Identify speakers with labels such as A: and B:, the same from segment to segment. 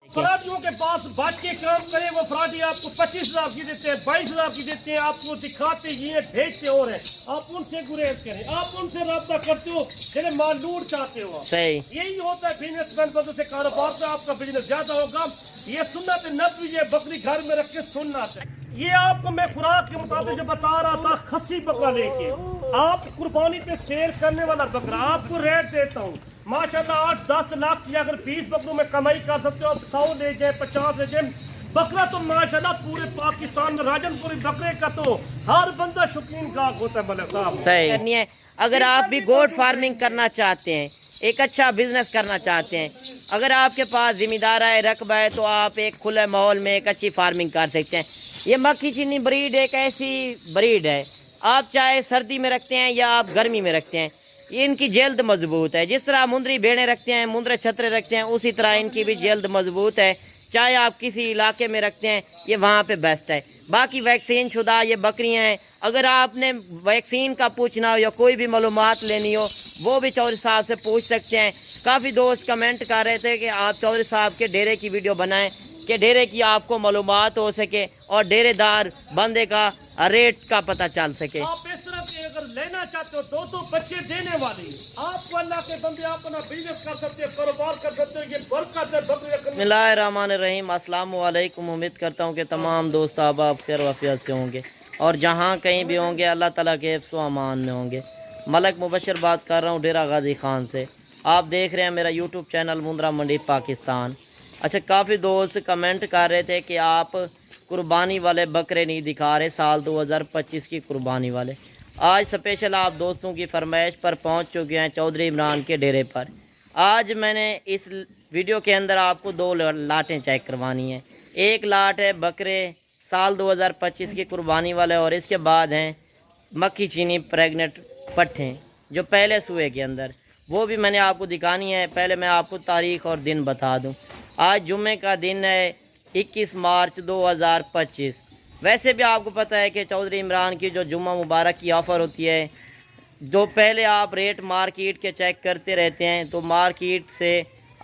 A: फराडियों के पास बात के काम करें, वो फराडी आपको 25,000 की देते हैं, 22,000 की देते हैं, आपको दिखाते ये भेजते और है, आप उनसे गुरेज करें, आप उनसे रब्ता करते हो, चले मालूर चाहते हो।
B: सही
A: यही होता है बिजनेसमैन बंदों से, कारोबार से आपका बिजनेस ज्यादा होगा। ये सुन्नत नबी, ये बकरी घर में रख के सुन्नत है। ये आपको मैं खुराक के मुताबिक जो बता रहा था, खस्सी बकरा लेके आप कुर्बानी पे शेयर करने वाला बकरा आपको रेट देता हूँ माशाल्लाह 8-10 लाख की अगर 20 बकरों में कमाई कर सकते हो, 100 ले जाए 50 ले जाए बकरा, तो माशाल्लाह पूरे पाकिस्तान में राजनपुरी बकरे का तो हर बंदा शौकीन गाहक होता है। मलिक साहब
B: सही करनी है। अगर आप भी गोट फार्मिंग करना चाहते हैं, एक अच्छा बिजनेस करना चाहते हैं, अगर आपके पास जिम्मेदार है, रकबा है, तो आप एक खुले माहौल में एक अच्छी फार्मिंग कर सकते हैं। ये मक्खी चीनी ब्रीड एक ऐसी ब्रीड है, आप चाहे सर्दी में रखते हैं या आप गर्मी में रखते हैं, ये इनकी जल्द मजबूत है। जिस तरह मुंदरी भेड़ें रखते हैं, मुंदरे छतरे रखते हैं, उसी तरह इनकी भी जल्द मजबूत है। चाहे आप किसी इलाके में रखते हैं, ये वहाँ पे बेस्ट है। बाकी वैक्सीन शुदा ये बकरियाँ हैं, अगर आपने वैक्सीन का पूछना हो या कोई भी मालूमात लेनी हो, वो भी चौधरी साहब से पूछ सकते हैं। काफ़ी दोस्त कमेंट कर रहे थे कि आप चौधरी साहब के डेरे की वीडियो बनाएं कि डेरे की आपको मालूमात हो सके और डेरेदार बंदे का रेट का पता चल सके।
A: आप इस तरह के अगर लेना चाहते हो, 2 बच्चे देने वाली आपको अल्लाह के बंदे अपना बिजनेस कर सकते हो, कारोबार कर सकते हो, ये बरकत है बकरी रखने।
B: बिस्मिल्लाहिर्रहमानिर्रहीम, अस्सलाम वालेकुम। उम्मीद करता हूँ कि तमाम दोस्त आप खैर वफियत से होंगे और जहाँ कहीं भी होंगे अल्लाह ताला के हिफ्ज़ व अमान में होंगे। मलक मुबशर बात कर रहा हूँ डेरा गाजी खान से। आप देख रहे हैं मेरा यूट्यूब चैनल मुंद्रा मंडी पाकिस्तान। अच्छा, काफ़ी दोस्त कमेंट कर रहे थे कि आप कुर्बानी वाले बकरे नहीं दिखा रहे, साल 2025 की कुर्बानी वाले। आज स्पेशल आप दोस्तों की फरमाइश पर पहुंच चुके हैं चौधरी इमरान के डेरे पर। आज मैंने इस वीडियो के अंदर आपको 2 लाटें चेक करवानी हैं। एक लाट है बकरे साल 2025 की कुर्बानी वाले और इसके बाद हैं मक्खी चीनी प्रेग्नेंट पट्ठे जो पहले सूए के अंदर, वो भी मैंने आपको दिखानी है। पहले मैं आपको तारीख़ और दिन बता दूं। आज जुम्मे का दिन है 21 मार्च 2025। वैसे भी आपको पता है कि चौधरी इमरान की जो जुम्मा मुबारक की ऑफ़र होती है, जो पहले आप रेट मार्केट के चेक करते रहते हैं, तो मार्केट से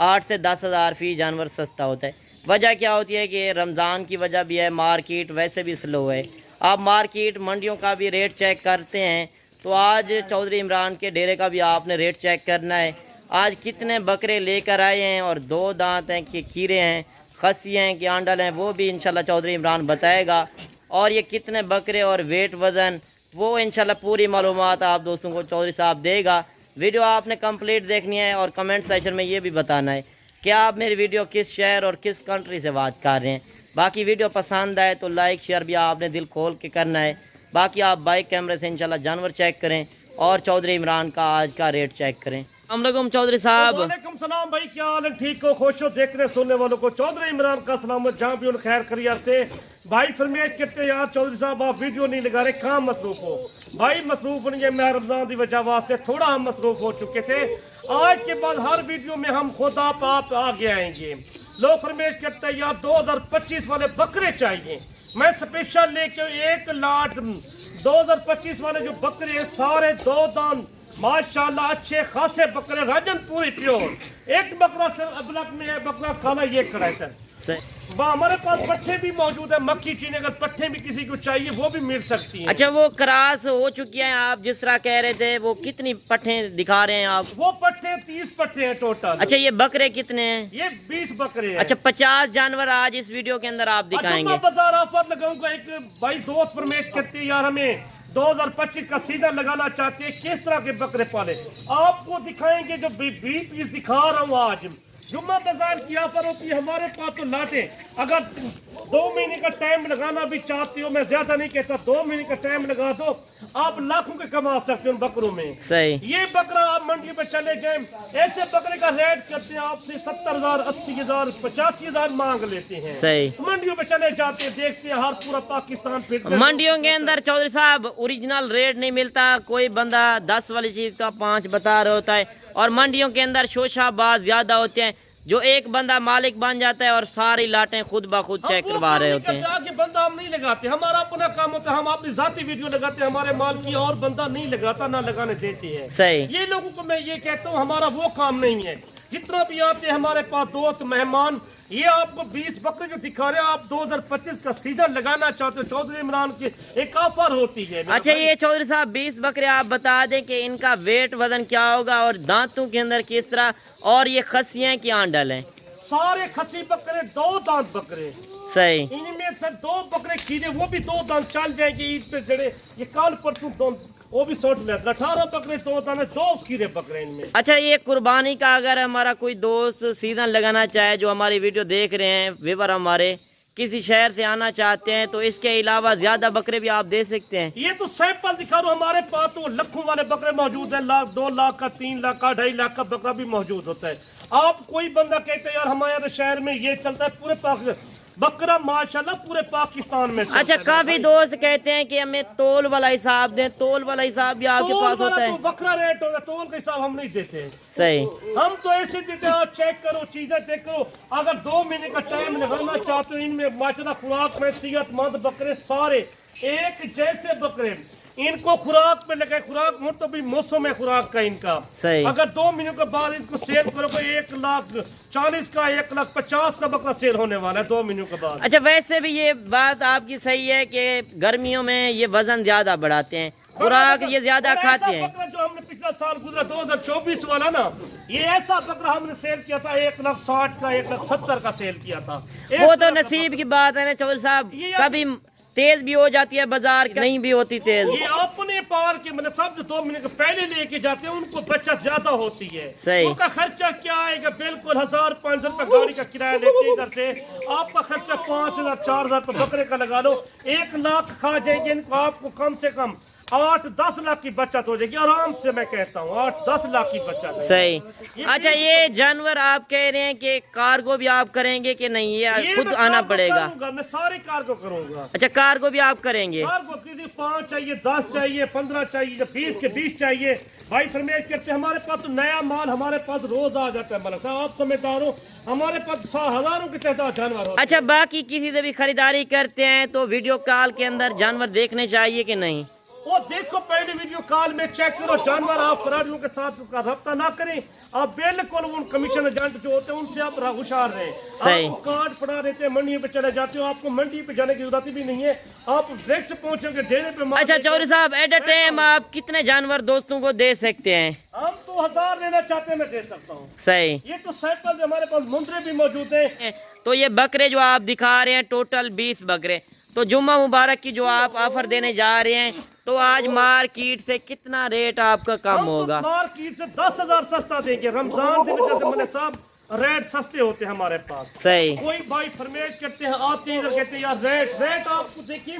B: 8 से 10 हज़ार फ़ी जानवर सस्ता होता है। वजह क्या होती है कि रमज़ान की वजह भी है, मार्केट वैसे भी स्लो है। आप मार्केट मंडियों का भी रेट चेक करते हैं, तो आज चौधरी इमरान के डेरे का भी आपने रेट चेक करना है। आज कितने बकरे लेकर आए हैं और 2 दांत हैं कि खीरे हैं, खस्सी हैं कि आंडल हैं, वो भी इंशाल्लाह चौधरी इमरान बताएगा। और ये कितने बकरे और वेट वज़न, वो इंशाल्लाह पूरी मालूमात आप दोस्तों को चौधरी साहब देगा। वीडियो आपने कंप्लीट देखनी है और कमेंट सेक्शन में ये भी बताना है कि आप मेरी वीडियो किस शहर और किस कंट्री से वाच कर रहे हैं। बाकी वीडियो पसंद आए तो लाइक शेयर भी आपने दिल खोल के करना है। बाकी आप बाइक कैमरे से इंशाल्लाह जानवर चेक करें और चौधरी इमरान का आज का रेट चेक करें। अस्सलाम चौधरी साहब।
A: वालेकुम सलाम भाई, क्या हाल है? ठीक हो, खुश हो? देखने सुनने वालों को चौधरी इमरान का सलामत, जहाँ भी उन खैर खैरियत से। भाई फरमाइश करते हैं यार चौधरी साहब आप वीडियो नहीं लगा रहे, काम मसरूफ हो। भाई मसरूफ नहीं है, मैं रमजान की वजह वास्ते थोड़ा हम मसरूफ हो चुके थे। आज के बाद हर वीडियो में हम खुद आप आगे आएंगे। लोग फरमाइश करते हैं यार 2025 वाले बकरे चाहिए, मैं स्पेशल लेके 1 लाट 2025 वाले जो बकरे सारे 2 दान माशाल्लाह अच्छे खासे बकरे राजनपुरी प्योर। एक बकरा सर अबलक में है, बकरा खाना ये खड़ा है सर। हमारे पास पट्ठे भी मौजूद है, मक्खी चीनी, अगर पट्ठे भी किसी को चाहिए वो भी मिल सकती है।
B: अच्छा, वो क्रास हो चुकी है, आप जिस तरह कह रहे थे, वो कितनी पट्ठे दिखा रहे हैं आप?
A: वो पट्ठे 30 पट्ठे हैं टोटल।
B: अच्छा, ये बकरे कितने हैं?
A: ये 20 बकरे हैं।
B: अच्छा, 50 जानवर आज इस वीडियो के अंदर आप दिखाएंगे।
A: अच्छा, बाजार ऑफर लगाऊंगा। एक भाई दोस्त फरमाइश करते हैं यार हमें 2025 का सीजन लगाना चाहते हैं, किस तरह के बकरे पाले आपको दिखाएंगे। जो 20 पीस दिखा रहा हूँ आज, जुम्मा बाजार की ऑफर होती है हमारे पास। तो लाटे अगर 2 महीने का टाइम लगाना भी चाहते हो, मैं ज्यादा नहीं कहता, 2 महीने का टाइम लगा दो, आप लाखों के कमा सकते हो उन बकरों में।
B: सही।
A: ये बकरा आप मंडी पे चले गए, ऐसे बकरे का रेट करते हैं आपसे 70,000, 80,000, 85,000 मांग लेते हैं।
B: सही।
A: मंडियों पे चले जाते हैं, देखते हैं हर पूरा पाकिस्तान फिर
B: मंडियों के अंदर चौधरी साहब ओरिजिनल रेट नहीं मिलता। कोई बंदा 10 वाली चीज का 5 बता रहा होता है और मंडियों के अंदर शोशाबाज ज्यादा होते हैं, जो एक बंदा मालिक बन जाता है और सारी लाटें खुद ब खुद चेक करवा रहे होते हैं।
A: आगे बंदा हम नहीं लगाते, हमारा अपना काम होता है, हम अपनी जाती वीडियो लगाते हैं, हमारे माल की और बंदा नहीं लगाता, ना लगाने देते हैं।
B: सही।
A: ये लोगों को मैं ये कहता हूँ हमारा वो काम नहीं है। जितना भी आते हैं हमारे पास दोस्त मेहमान, ये आपको 20 बकरे जो दिखा रहे हैं, आप 2025 का सीजन लगाना चाहते हो, चौधरी इमरान की एक ऑफर होती है।
B: अच्छा ये चौधरी साहब 20 बकरे आप बता दें कि इनका वेट वजन क्या होगा और दांतों के अंदर किस तरह, और ये खस्सियाँ क्या आंडल हैं?
A: सारे खसी बकरे 2 दांत बकरे,
B: सही।
A: इनमें से 2 बकरे खीरे, वो भी 2 दांत चल जाएंगे ईद पे जड़े, ये काल परसों वो भी 100 लेते, 18 बकरे 2 दाने 2 खीरे बकरे इनमें।
B: अच्छा ये कुर्बानी का अगर हमारा कोई दोस्त सीजन लगाना चाहे, जो हमारी वीडियो देख रहे हैं व्यूअर हमारे, किसी शहर से आना चाहते हैं, तो इसके अलावा ज्यादा बकरे भी आप दे सकते हैं?
A: ये तो सैंपल दिखा रहा हूं, हमारे पास तो लाखों वाले बकरे मौजूद हैं, लाख 2 लाख का 3 लाख का 2.5 लाख का बकरा भी मौजूद होता है। आप कोई बंदा कहते हैं यार हमारे शहर में ये चलता है, पूरे पाकिस्तान बकरा माशाल्लाह पूरे पाकिस्तान में चलता
B: अच्छा
A: है।
B: काफी दोस्त कहते हैं कि हमें तोल वाला हिसाब दें, तोल वाला हिसाब भी आपके पास होता है?
A: तो बकरा रेट होगा, तोल का हिसाब हम नहीं देते।
B: सही।
A: हम तो ऐसे देते हैं, चेक करो चीजें चेक करो। अगर 2 महीने का टाइम लगाना चाहते हो, इनमें माशाल्लाह खुराक में सेहतमंद बकरे सारे एक जैसे बकरे, इनको खुराक पे लगे, खुराक तो भी मौसम में खुराक का इनका
B: सही।
A: अगर 2 महीनों के बाद इनको सेल करोगे 1,40,000 का 1,50,000 का बकरा सेल होने वाला है 2 महीनों के बाद।
B: अच्छा वैसे भी ये बात आपकी सही है कि गर्मियों में ये वजन ज्यादा बढ़ाते हैं, खुराक ये ज्यादा खाते हैं।
A: बकरा जो हमने पिछला साल गुजरा 2024 वाला ना, ये ऐसा बकरा हमने सेल किया था 1,60,000 का 1,70,000 का सेल किया था।
B: वो तो नसीब की बात है ना चौधरी साहब, कभी तेज भी हो जाती है बाजार, नहीं भी होती तेज।
A: ये अपने पार के मतलब सब जो 2 महीने के पहले लेके जाते हैं उनको बचत ज्यादा होती है।
B: सही।
A: उनका खर्चा क्या आएगा, बिल्कुल 1,000-500 रुपए गाड़ी का किराया लेके इधर से, आपका खर्चा 5,000-4,000 रुपए बकरे का लगा लो, 1 लाख खा जाएंगे इनको, आपको कम से कम 8-10 लाख की बचत हो जाएगी आराम से, मैं कहता हूँ 8-10 लाख की बचत।
B: सही। अच्छा ये जानवर आप कह रहे हैं कि कार्गो भी आप करेंगे कि नहीं, ये खुद आना पड़ेगा?
A: मैं सारे कार्गो करूंगा।
B: अच्छा कार्गो भी आप करेंगे?
A: कार्गो किसी 5 चाहिए, 10 चाहिए, 15 चाहिए, 20 के 20 चाहिए, भाई फरमाइश करते हैं। हमारे पास तो नया माल हमारे पास रोज आ जाता है, मलक साहब आप समझदार हो, हमारे पास हजारों की तादाद जानवर होते हैं।
B: अच्छा बाकी किसी से भी खरीदारी करते हैं तो वीडियो कॉल के अंदर जानवर देखने चाहिए कि नहीं?
A: वो देखो पहले वीडियो कॉल में चेक करो जानवर, आप फरारियों के साथ रब्ता ना करें, आप बिल्कुल उन कमीशन एजेंट जो होते हैं उनसे आप होशियार रहें।
B: सही।
A: आपको कार्ड पड़ा देते हैं, मंडी पे चले जाते हो, आपको मंडी पे जाने की जरूरत भी नहीं है, आप डायरेक्ट पहुंचोगे डेरे पे।
B: अच्छा चौधरी साहब एट अ टाइम आप कितने जानवर दोस्तों को दे सकते हैं?
A: हम तो 1000 लेना चाहते हैं, मैं दे सकता हूँ।
B: सही।
A: ये तो सैंपल हमारे पास मुंदरे भी मौजूद है।
B: तो ये बकरे जो आप दिखा रहे हैं टोटल 20 बकरे, तो जुम्मा मुबारक की जो आप ऑफर देने जा रहे हैं, तो आज मार्केट से कितना रेट आपका कम होगा?
A: मार्केट से 10,000 सस्ता देंगे, रमजान दिन जैसे मैंने साहब रेट सस्ते होते हैं हमारे पास।
B: सही।
A: कोई भाई फरमाइश करते हैं, आते हैं इधर कहते हैं यार रेट आपको देखिए,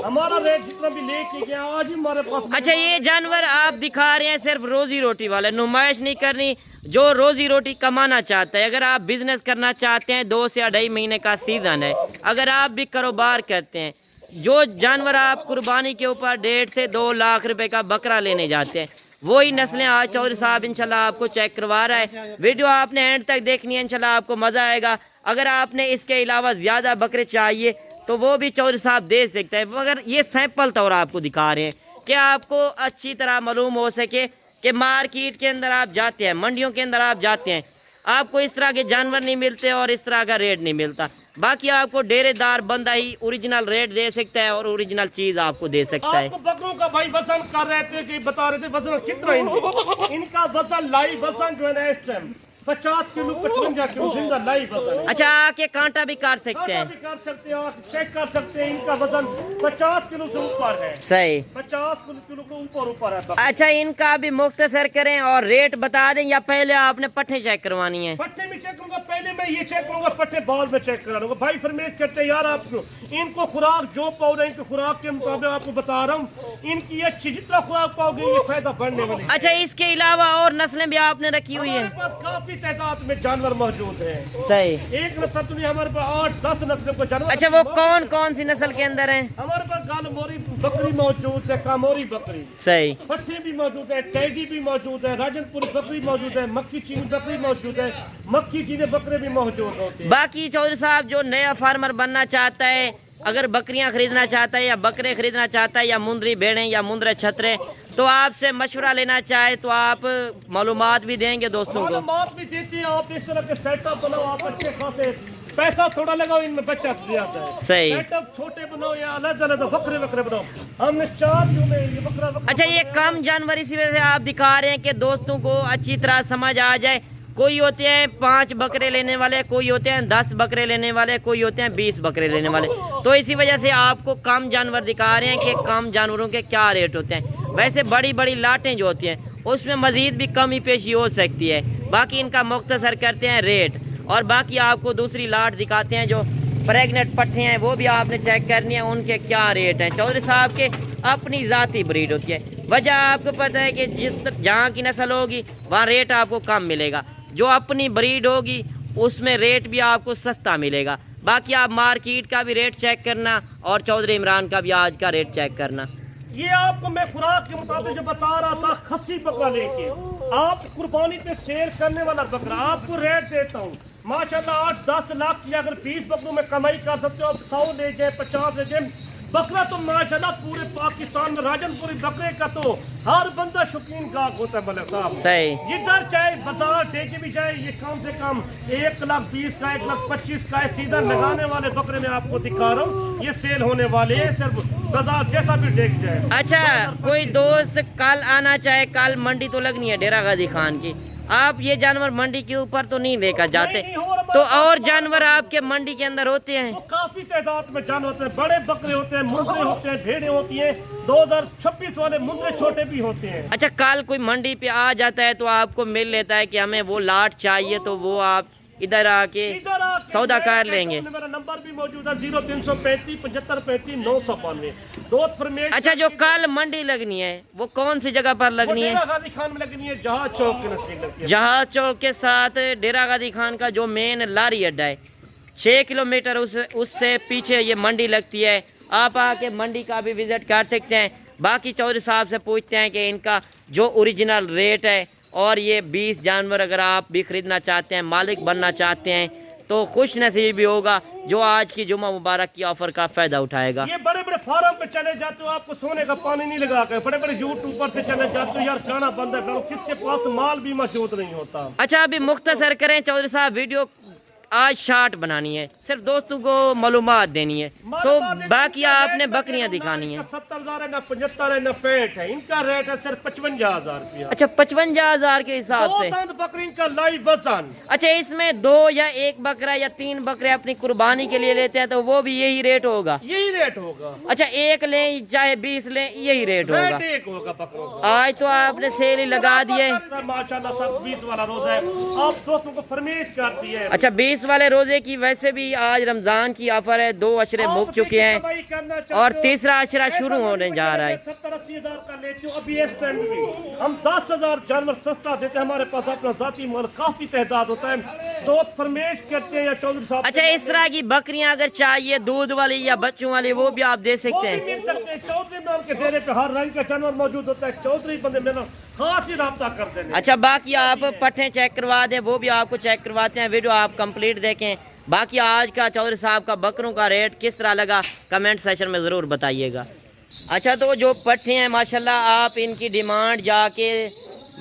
A: हमारा रेट जितना भी लेके गया आज ही हमारे पास।
B: अच्छा ये जानवर आप दिखा रहे हैं सिर्फ रोजी रोटी वाले, नुमाइश नहीं करनी, जो रोजी रोटी कमाना चाहता है, अगर आप बिजनेस करना चाहते हैं 2 से 2.5 महीने का सीजन है, अगर आप भी कारोबार करते हैं, जो जानवर आप कुर्बानी के ऊपर 1.5 से 2 लाख रुपए का बकरा लेने जाते हैं, वही नस्लें आज चौधरी साहब इंशाल्लाह आपको चेक करवा रहा है। वीडियो आपने एंड तक देखनी है, इंशाल्लाह आपको मज़ा आएगा। अगर आपने इसके अलावा ज़्यादा बकरे चाहिए तो वो भी चौधरी साहब दे सकते हैं, मगर ये सैंपल तौर आपको दिखा रहे हैं कि आपको अच्छी तरह मालूम हो सके कि मार्केट के अंदर आप जाते हैं, मंडियों के अंदर आप जाते हैं, आपको इस तरह के जानवर नहीं मिलते और इस तरह का रेट नहीं मिलता। बाकी आपको डेरेदार बंदा ही ओरिजिनल रेट दे सकता है और ओरिजिनल चीज आपको दे सकता है।
A: आपको बकरों का भाई वजन कर रहे थे कि बता रहे थे वजन कितना इनका वजन लाइव वजन जो है ना इस टाइम 50 किलो 55 किलो जिंदा लाइव वजन है।
B: अच्छा आके कांटा भी काट सकते हैं?
A: कर सकते हैं, आप चेक कर सकते हैं, इनका वजन 50 किलो से ऊपर है।
B: सही।
A: 50 किलो के ऊपर है।
B: अच्छा इनका भी मुख्तसर करें और रेट बता दें, या पहले आपने पट्टे चेक करवानी है?
A: पट्टे में चेक करूंगा, पहले मैं ये चेक करूंगा, पट्टे बाद में चेक करा लूंगा। भाई फरमाइश करते हैं यार आपको इनको खुराक जो पाओगे, इनकी खुराक के मुताबिक आपको बता रहा हूँ, इनकी अच्छी जितना खुराक पाओगे ये फायदा बढ़ने वाली।
B: अच्छा इसके अलावा और नस्लें भी आपने रखी हुई है?
A: हमारे पास काफी तादाद में जानवर मौजूद है।
B: सही।
A: एक नस्ल तो नहीं, हमारे पास 8-10 नस्ल को जानवर।
B: अच्छा वो कौन कौन सी नस्ल के अंदर है?
A: हमारे पास गालमोरी बकरी मौजूद है, कामोरी बकरी,
B: सही,
A: पट्टी भी मौजूद है, टैगी भी मौजूद है, राजनपुरी बकरी मौजूद है, मक्खी चीनी बकरी मौजूद है, मक्खी चीनी बकरे भी मौजूद होते हैं।
B: बाकी चौधरी साहब जो नया फार्मर बनना चाहता है, अगर बकरियां खरीदना चाहता है या बकरे खरीदना चाहता है या मुंदरी भेड़ें या मुंदरे छतरे, तो आपसे मशवरा लेना चाहे तो आप मालूमात भी देंगे दोस्तों को?
A: मालूमात भी देते हैं, आप इस तरह के सेटअप बनाओ, आप अच्छे खासे पैसा थोड़ा लगाओ, इनमें बच्चा ज्यादा है।
B: सही।
A: सेटअप छोटे बनाओ या अलग अलग बकरे बकरे बनाओ। हमने 4 जो में ये बकरा
B: अच्छा, ये कम जानवर इसी वजह से आप दिखा रहे हैं कि दोस्तों को अच्छी तरह समझ आ जाए। कोई होते हैं 5 बकरे लेने वाले, कोई होते हैं 10 बकरे लेने वाले, कोई होते हैं 20 बकरे लेने वाले। तो इसी वजह से आपको कम जानवर दिखा रहे हैं कि कम जानवरों के क्या रेट होते हैं। वैसे बड़ी बड़ी लाटें जो होती हैं उसमें मज़ीद भी कमी पेशी हो सकती है। बाकी इनका मुख्तसर करते हैं रेट, और बाकी आपको दूसरी लाट दिखाते हैं जो प्रेगनेंट पट्ठे हैं, वो भी आपने चेक करनी है उनके क्या रेट हैं। चौधरी साहब के अपनी ज़ाती ब्रीड होती है। वजह आपको पता है कि जहाँ की नस्ल होगी वहाँ रेट आपको कम मिलेगा, जो अपनी ब्रीड होगी उसमें रेट भी आपको सस्ता मिलेगा। बाकी आप मार्केट का भी रेट चेक करना और चौधरी इमरान का भी आज का रेट चेक करना।
A: ये आपको मैं खुराक के मुताबिक जो बता रहा था, खस्सी बकरा लेके आप कुर्बानी पे सेल करने वाला बकरा आपको रेट देता हूँ माशाल्लाह 8-10 लाख की अगर 20 बकरों में कमाई कर सकते हो, 100 ले जाए 50 ले जाए बकरा, तो माशाल्लाह पूरे पाकिस्तान में राजनपुरी बकरे का तो हर बंदा शौकीन गाहक होता है। मलिक साहब
B: सही,
A: जिधर चाहे बाजार देके भी जाए, ये कम से कम 1,20,000 का 1,25,000 का है। सीधा लगाने वाले बकरे में आपको दिखा रहा हूँ, ये सेल होने वाले हैं, सिर्फ बाजार जैसा भी देख जाए।
B: अच्छा, कोई दोस्त कल आना चाहे, कल मंडी तो लगनी है डेरा गाजी खान की, आप ये जानवर मंडी के ऊपर तो नहीं लेकर जाते,
A: नहीं हो रहा,
B: तो और जानवर आपके मंडी के अंदर होते हैं?
A: तो काफी तादाद में जानवर होते हैं, बड़े बकरे होते हैं, मुंदरे होते हैं, भेड़े होती हैं, 2026 वाले मुंदरे छोटे भी होते हैं।
B: अच्छा, कल कोई मंडी पे आ जाता है तो आपको मिल लेता है कि हमें वो लाट चाहिए, तो वो आप इधर आके सौदा कर लेंगे।
A: मेरा नंबर भी मौजूद है 0335 75 992 दोस्त फरमेश।
B: अच्छा, जो कल मंडी लगनी है वो कौन सी जगह पर लगनी है?
A: डेरा गाजी खान में लगनी है, जहाज चौक के नजदीक लगती है।
B: जहाज चौक के साथ डेरा गाजी खान का जो मेन लारी अड्डा है, 6 किलोमीटर उससे पीछे ये मंडी लगती है। आप आके मंडी का भी विजिट कर सकते हैं। बाकी चौधरी साहब से पूछते हैं कि इनका जो ओरिजिनल रेट है, और ये 20 जानवर अगर आप भी ख़रीदना चाहते हैं, मालिक बनना चाहते हैं, तो खुश नसीब भी होगा जो आज की जुम्मा मुबारक की ऑफर का फ़ायदा उठाएगा।
A: ये बड़े बड़े फार्म पे चले जाते हो, आपको सोने का पानी नहीं लगा कर, बड़े बड़े यूट्यूबर से चले जाते हो, यार खाना बंद है, किसके पास माल भी मौजूद नहीं होता।
B: अच्छा, अभी मुख्तसर करें चौधरी साहब, वीडियो आज शार्ट बनानी है, सिर्फ दोस्तों को मालूमात देनी है, तो बाकी आपने बकरियां दिखानी है।
A: 70,000 है ना 75 है ना 65 है, इनका रेट है सिर्फ 55,000 रुपया।
B: अच्छा, 55,000 के हिसाब से
A: बकरी का लाइव वजन।
B: अच्छा, इसमें 2 या 1 बकरा या 3 बकरे अपनी कुर्बानी के लिए लेते हैं तो वो भी यही रेट होगा?
A: यही रेट होगा।
B: अच्छा, 1 लें चाहे 20 लें यही रेट होगा?
A: एक होगा बकरों का।
B: आज तो आपने सेल ही लगा दिए
A: माशाल्लाह, सब 20 वाला रोजा है, आप दोस्तों को फरमाइश कर दी है।
B: अच्छा, 20 वाले रोजे की वैसे भी आज रमजान की ऑफर है, 2 अशरे मुक चुके हैं और तीसरा अशरा शुरू होने जा रहा है।
A: 70-80 हजार का लेते हो अभी इस टाइम भी हम 10,000 जानवर सस्ता देते हैं, हमारे पास अपना जाती माल काफी तादाद होता है, तो फरमाइश करते हैं या चौधरी साहब।
B: अच्छा, इस तरह की बकरियां अगर चाहिए दूध वाली या बच्चों वाली, वो भी आप दे सकते हैं?
A: मिल सकते हैं। चौधरी नाम के डेरे पे हर रंग का जानवर मौजूद होता है, चौधरी बंदे मेरा खास ही राब्ता कर देंगे।
B: अच्छा, बाकी आप पट्टे चेक करवा दें, वो भी आपको चेक करवाते हैं, वीडियो आप कंप्लीट देखें। बाकी आज का चौधरी साहब का बकरों का रेट किस तरह लगा कमेंट सेक्शन में ज़रूर बताइएगा। अच्छा, तो जो पट्टे हैं माशाल्लाह, आप इनकी डिमांड जाके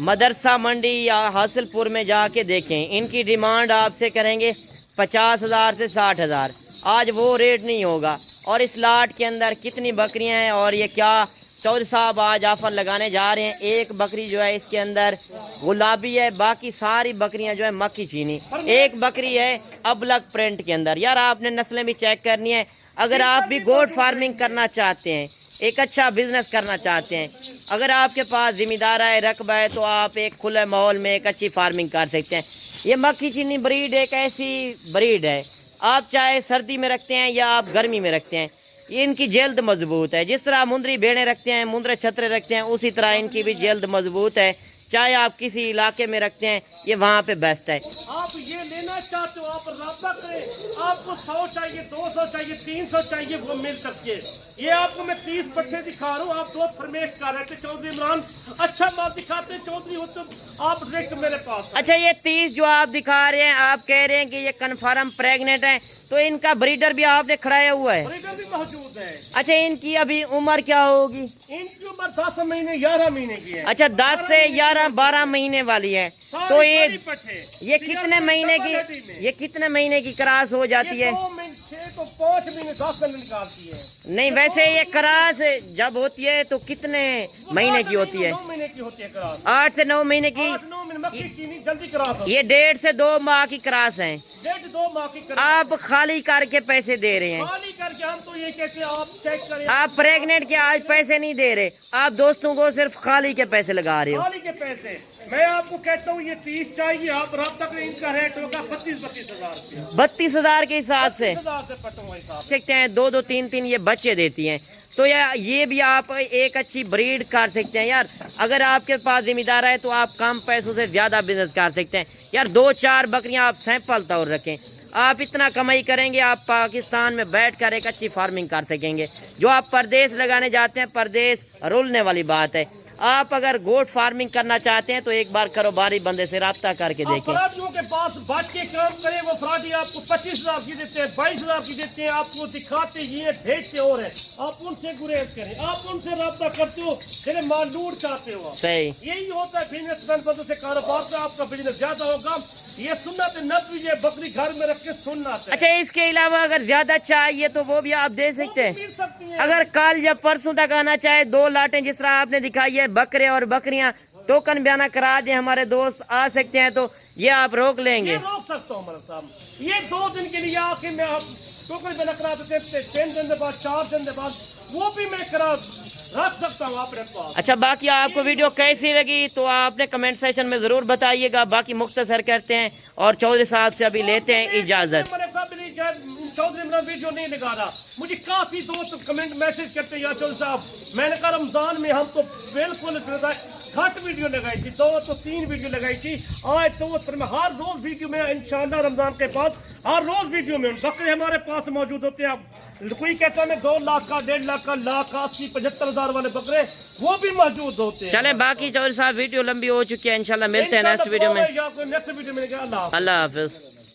B: मदरसा मंडी या हासिलपुर में जाके देखें, इनकी डिमांड आपसे करेंगे 50,000 से 60,000। आज वो रेट नहीं होगा। और इस लाट के अंदर कितनी बकरियां हैं और ये क्या चौधरी साहब आज ऑफर लगाने जा रहे हैं। एक बकरी जो है इसके अंदर गुलाबी है, बाकी सारी बकरियां जो है मक्खी चीनी। एक बकरी है अबलग प्रिंट के अंदर। यार, आपने नस्लें भी चेक करनी है। अगर आप भी गोट फार्मिंग करना चाहते हैं, एक अच्छा बिजनेस करना चाहते हैं, अगर आपके पास जिम्मेदार है, रकबा है, तो आप एक खुले माहौल में एक अच्छी फार्मिंग कर सकते हैं। ये मक्खी चीनी ब्रीड एक ऐसी ब्रीड है, आप चाहे सर्दी में रखते हैं या आप गर्मी में रखते हैं, ये इनकी जल्द मजबूत है। जिस तरह मुंदरी भेड़ें रखते हैं, मुंदरे छतरे रखते हैं, उसी तरह इनकी भी जल्द मजबूत है। चाहे आप किसी इलाके में रखते हैं, ये वहाँ पे बेस्ट है।
A: आप ये लेना चाहते हो, आप राब्ता करें, आपको 100 चाहिए, 200 चाहिए, 300 चाहिए, वो मिल सकती है। ये आपको मैं 30 पट्टे दिखा रहा हूँ, आप दोस्त फरमाइश कर रहे थे चौधरी इमरान अच्छा माल दिखाते हैं, चौधरी हो तो आप देख मेरे पास।
B: अच्छा, ये 30 जो आप दिखा रहे हैं, आप कह रहे हैं कि ये कन्फर्म प्रेग्नेंट है, तो इनका ब्रीडर भी आपने खड़ाया हुआ है?
A: ब्रीडर भी मौजूद है।
B: अच्छा, इनकी अभी उम्र क्या होगी?
A: इनकी उम्र 10 महीने 11 महीने की है।
B: अच्छा, 10 से 11-12 महीने वाली है। तो ये कितने महीने की
A: में।
B: ये कितने महीने की क्रास हो जाती है?
A: 2 महीने 6 तो 5 महीने 10 दिन निकालती है।
B: नहीं, वैसे ये क्रास जब होती है तो कितने महीने की होती है?
A: 9 महीने की होती है क्रास।
B: 8 से 9 महीने की।
A: 8-9 महीने मक्खी की नहीं जल्दी क्रास होती
B: ये 1.5 से 2 माह की क्रास है।
A: 1.5-2 माह की क्रास।
B: आप खाली करके पैसे दे रहे हैं।
A: खाली करके हम तो ये कहते हैं आप चेक करें।
B: आप प्रेग्नेंट के आज पैसे नहीं दे रहे, आप दोस्तों को सिर्फ खाली के पैसे लगा रहे हो।
A: खाली के पैसे मैं आपको कहता हूँ ये 30 चाहिए, आप रब्ता करें, इनका रेट होगा 32-32 हजार रुपया।
B: 32,000 के हिसाब से
A: 32,000 से पटूंगा हिसाब।
B: सकते हैं। 2-2 3-3 ये बच्चे देती हैं, तो ये भी आप एक अच्छी ब्रीड कर सकते हैं यार। अगर आपके पास जिम्मेदार है तो आप कम पैसों से ज्यादा बिजनेस कर सकते हैं यार। 2-4 बकरियां आप सैंपल तौर रखें, आप इतना कमाई करेंगे, आप पाकिस्तान में बैठकर एक अच्छी फार्मिंग कर सकेंगे। जो आप परदेश लगाने जाते हैं, परदेश रुलने वाली बात है। आप अगर गोट फार्मिंग करना चाहते हैं तो एक बार कारोबारी बंदे से राब्ता करके देखें।
A: फराडियों के पास बात के काम करें, वो फराडी आपको 25,000 की देते हैं, 22,000 की देते हैं, आपको दिखाते ये भेजते और है। आप उनसे गुरेज करें, आप उनसे राब्ता करते हो, चले मालूर चाहते हो।
B: सही
A: यही होता है बिजनेसमैन बंदों से कारोबार से आपका बिजनेस ज्यादा होगा। ये सुन्नत नबी ये बकरी घर में रख के सुन्नत है।
B: अच्छा, इसके अलावा अगर ज्यादा चाहिए तो वो भी आप दे सकते हैं।
A: मिल सकती है।
B: अगर कल या परसों तक आना चाहे, 2 लाटें जिस तरह आपने दिखाई है, बकरे और बकरियां टोकन बयाना करा दें, हमारे दोस्त आ सकते हैं, तो ये आप रोक लेंगे?
A: ये रोक सकता हूँ मेरे साहब। ये 2 दिन के लिए आखिर में आप टोकन बयाना करा देते हैं, 3 दिन के बाद 4 दिन के बाद वो भी मैं करा रख सकता हूँ अपने पास।
B: अच्छा, बाकी आपको वीडियो कैसी लगी तो आपने कमेंट सेक्शन में जरूर बताइएगा। बाकी मुख्तसर करते हैं और चौधरी साहब से अभी लेते हैं इजाजत।
A: चौधरी मेरा वीडियो नहीं लगा रहा, मुझे काफी दोस्त कमेंट मैसेज करते हैं, या चौधरी साहब मैंने कहा रमजान में हम तो बिल्कुल घट वीडियो लगाई थी, 2 तो 3 वीडियो लगाई थी। आज तो मैं हर रोज वीडियो में इंशाल्लाह रमजान के बाद हर रोज वीडियो में बकरे हमारे पास मौजूद होते हैं। कोई कहता है मैं 2 लाख का, 1.5 लाख का, लाख 80-75,000 वाले बकरे वो भी मौजूद होते हैं।
B: चले, बाकी चौधरी साहब वीडियो लंबी हो चुकी है, इंशाल्लाह मिलते हैं नेक्स्ट वीडियो में।
A: नेक्स्ट वीडियो में
B: अल्लाह हाफिज।